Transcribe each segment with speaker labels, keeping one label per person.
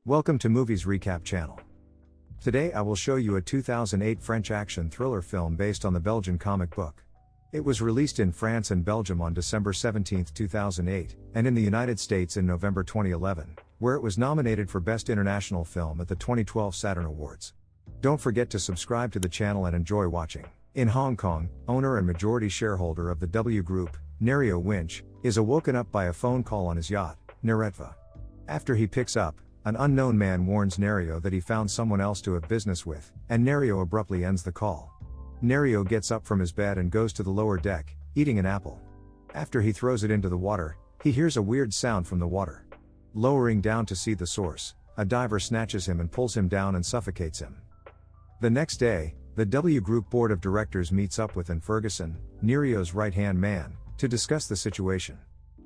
Speaker 1: Welcome to Movies Recap channel. Today I will show you a 2008 French action thriller film based on the Belgian comic book. It was released in France and Belgium on December 17, 2008, and in the United States in November 2011, where it was nominated for Best International Film at the 2012 Saturn Awards. Don't forget to subscribe to the channel and enjoy watching. In Hong Kong, owner and majority shareholder of the W Group, Largo Winch, is awoken up by a phone call on his yacht, Neretva. After he picks up, an unknown man warns Nerio that he found someone else to have business with, and Nerio abruptly ends the call. Nerio gets up from his bed and goes to the lower deck, eating an apple. After he throws it into the water, he hears a weird sound from the water. Lowering down to see the source, a diver snatches him and pulls him down and suffocates him. The next day, the W Group board of directors meets up with Ferguson, Nerio's right-hand man, to discuss the situation.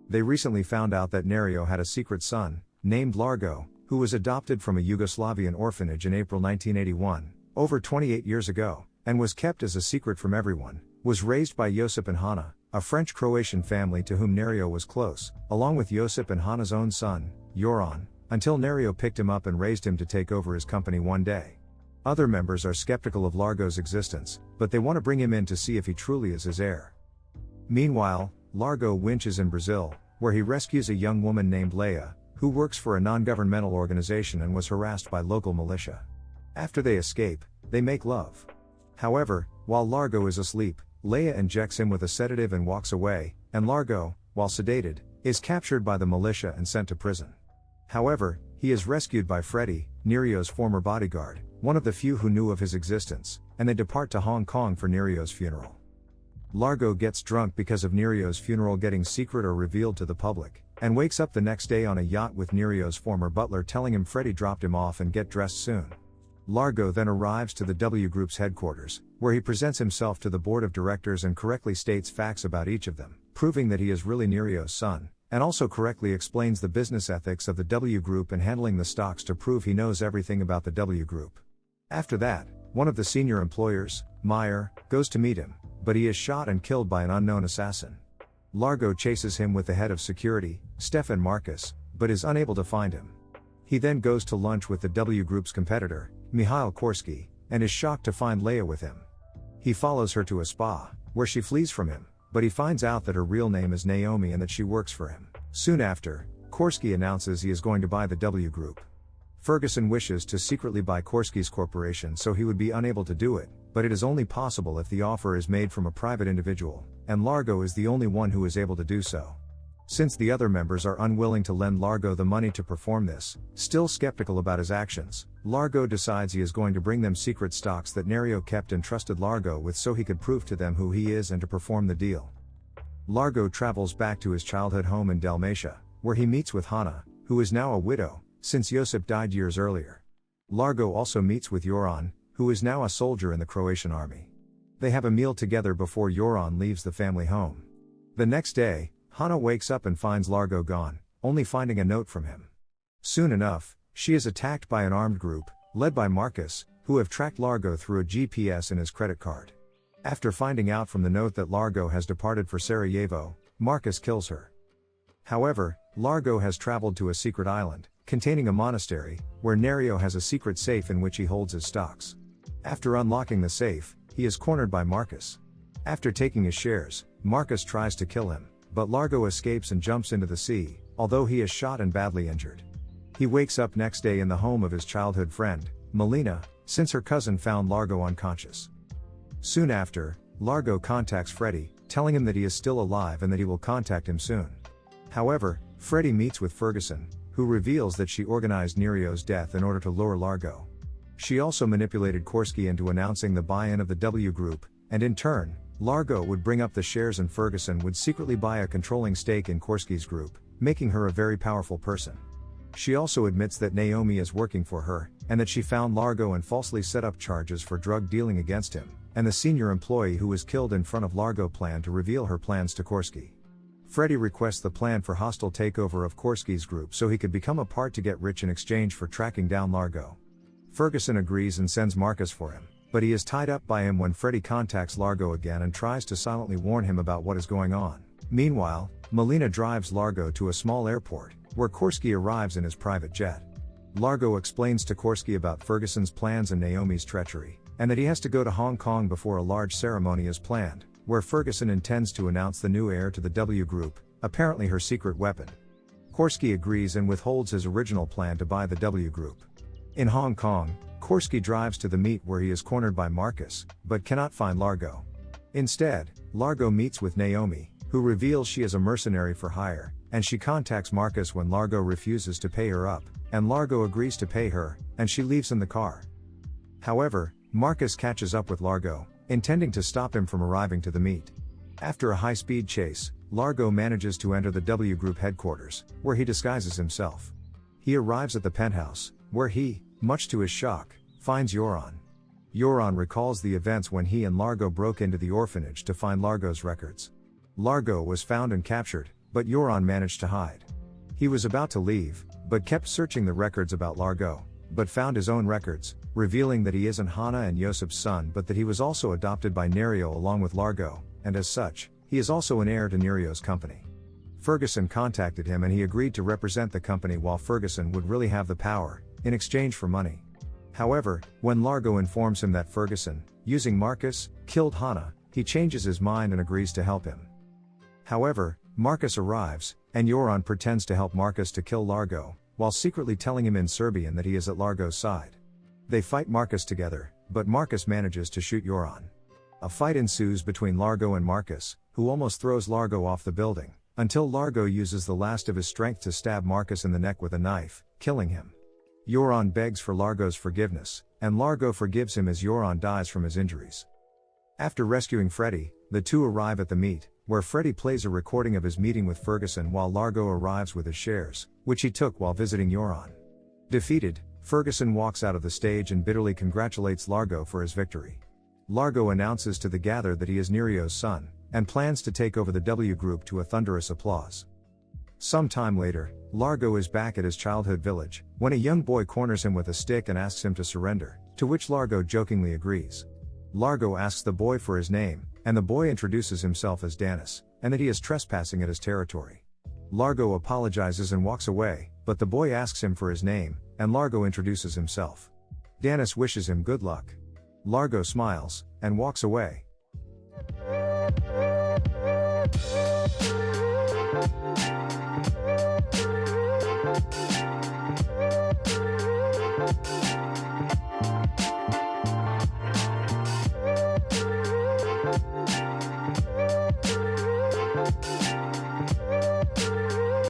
Speaker 1: They recently found out that Nerio had a secret son, named Largo, who was adopted from a Yugoslavian orphanage in April 1981, over 28 years ago, and was kept as a secret from everyone, was raised by Josip and Hana, a French-Croatian family to whom Nerio was close, along with Josip and Hana's own son, Joran, until Nerio picked him up and raised him to take over his company one day. Other members are skeptical of Largo's existence, but they want to bring him in to see if he truly is his heir. Meanwhile, Largo Winch is in Brazil, where he rescues a young woman named Leia, who works for a non-governmental organization and was harassed by local militia. After they escape, they make love. However, while Largo is asleep, Leia injects him with a sedative and walks away, and Largo, while sedated, is captured by the militia and sent to prison. However, he is rescued by Freddy, Nerio's former bodyguard, one of the few who knew of his existence, and they depart to Hong Kong for Nerio's funeral. Largo gets drunk because of Nerio's funeral getting secret or revealed to the public, and wakes up the next day on a yacht with Nerio's former butler telling him Freddy dropped him off and get dressed soon. Largo then arrives to the W Group's headquarters, where he presents himself to the board of directors and correctly states facts about each of them, proving that he is really Nerio's son, and also correctly explains the business ethics of the W Group and handling the stocks to prove he knows everything about the W Group. After that, one of the senior employers, Meyer, goes to meet him, but he is shot and killed by an unknown assassin. Largo chases him with the head of security, Stefan Marcus, but is unable to find him. He then goes to lunch with the W Group's competitor, Mihail Korsky, and is shocked to find Leia with him. He follows her to a spa, where she flees from him, but he finds out that her real name is Naomi and that she works for him. Soon after, Korsky announces he is going to buy the W Group. Ferguson wishes to secretly buy Korsky's corporation so he would be unable to do it, but it is only possible if the offer is made from a private individual, and Largo is the only one who is able to do so. Since the other members are unwilling to lend Largo the money to perform this, still skeptical about his actions, Largo decides he is going to bring them secret stocks that Nerio kept and trusted Largo with so he could prove to them who he is and to perform the deal. Largo travels back to his childhood home in Dalmatia, where he meets with Hana, who is now a widow, since Josip died years earlier. Largo also meets with Joran, who is now a soldier in the Croatian army. They have a meal together before Joran leaves the family home. The next day, Hana wakes up and finds Largo gone, only finding a note from him. Soon enough, she is attacked by an armed group, led by Marcus, who have tracked Largo through a GPS in his credit card. After finding out from the note that Largo has departed for Sarajevo, Marcus kills her. However, Largo has traveled to a secret island, containing a monastery, where Nerio has a secret safe in which he holds his stocks. After unlocking the safe, he is cornered by Marcus. After taking his shares, Marcus tries to kill him, but Largo escapes and jumps into the sea, although he is shot and badly injured. He wakes up next day in the home of his childhood friend, Melina, since her cousin found Largo unconscious. Soon after, Largo contacts Freddy, telling him that he is still alive and that he will contact him soon. However, Freddy meets with Ferguson, who reveals that she organized Nerio's death in order to lure Largo. She also manipulated Korsky into announcing the buy-in of the W Group, and in turn, Largo would bring up the shares and Ferguson would secretly buy a controlling stake in Korsky's group, making her a very powerful person. She also admits that Naomi is working for her, and that she found Largo and falsely set up charges for drug dealing against him, and the senior employee who was killed in front of Largo planned to reveal her plans to Korsky. Freddy requests the plan for hostile takeover of Korsky's group so he could become a part to get rich in exchange for tracking down Largo. Ferguson agrees and sends Marcus for him, but he is tied up by him when Freddy contacts Largo again and tries to silently warn him about what is going on. Meanwhile, Melina drives Largo to a small airport, where Korsky arrives in his private jet. Largo explains to Korsky about Ferguson's plans and Naomi's treachery, and that he has to go to Hong Kong before a large ceremony is planned, where Ferguson intends to announce the new heir to the W Group, apparently her secret weapon. Korsky agrees and withholds his original plan to buy the W Group. In Hong Kong, Korsky drives to the meet where he is cornered by Marcus, but cannot find Largo. Instead, Largo meets with Naomi, who reveals she is a mercenary for hire, and she contacts Marcus when Largo refuses to pay her up, and Largo agrees to pay her, and she leaves in the car. However, Marcus catches up with Largo, intending to stop him from arriving to the meet. After a high-speed chase, Largo manages to enter the W Group headquarters, where he disguises himself. He arrives at the penthouse, where he, much to his shock, finds Joran. Joran recalls the events when he and Largo broke into the orphanage to find Largo's records. Largo was found and captured, but Joran managed to hide. He was about to leave, but kept searching the records about Largo, but found his own records, revealing that he isn't Hannah and Josip's son but that he was also adopted by Nerio along with Largo, and as such, he is also an heir to Nerio's company. Ferguson contacted him and he agreed to represent the company while Ferguson would really have the power, in exchange for money. However, when Largo informs him that Ferguson, using Marcus, killed Hannah, he changes his mind and agrees to help him. However, Marcus arrives, and Joran pretends to help Marcus to kill Largo, while secretly telling him in Serbian that he is at Largo's side. They fight Marcus together, but Marcus manages to shoot Joran. A fight ensues between Largo and Marcus, who almost throws Largo off the building, until Largo uses the last of his strength to stab Marcus in the neck with a knife, killing him. Joran begs for Largo's forgiveness, and Largo forgives him as Joran dies from his injuries. After rescuing Freddy, the two arrive at the meet, where Freddy plays a recording of his meeting with Ferguson while Largo arrives with his shares, which he took while visiting Joran. Defeated, Ferguson walks out of the stage and bitterly congratulates Largo for his victory. Largo announces to the gathered that he is Nerio's son, and plans to take over the W Group to a thunderous applause. Some time later, Largo is back at his childhood village, when a young boy corners him with a stick and asks him to surrender, to which Largo jokingly agrees. Largo asks the boy for his name, and the boy introduces himself as Danis, and that he is trespassing at his territory. Largo apologizes and walks away, but the boy asks him for his name, and Largo introduces himself. Danis wishes him good luck. Largo smiles, and walks away.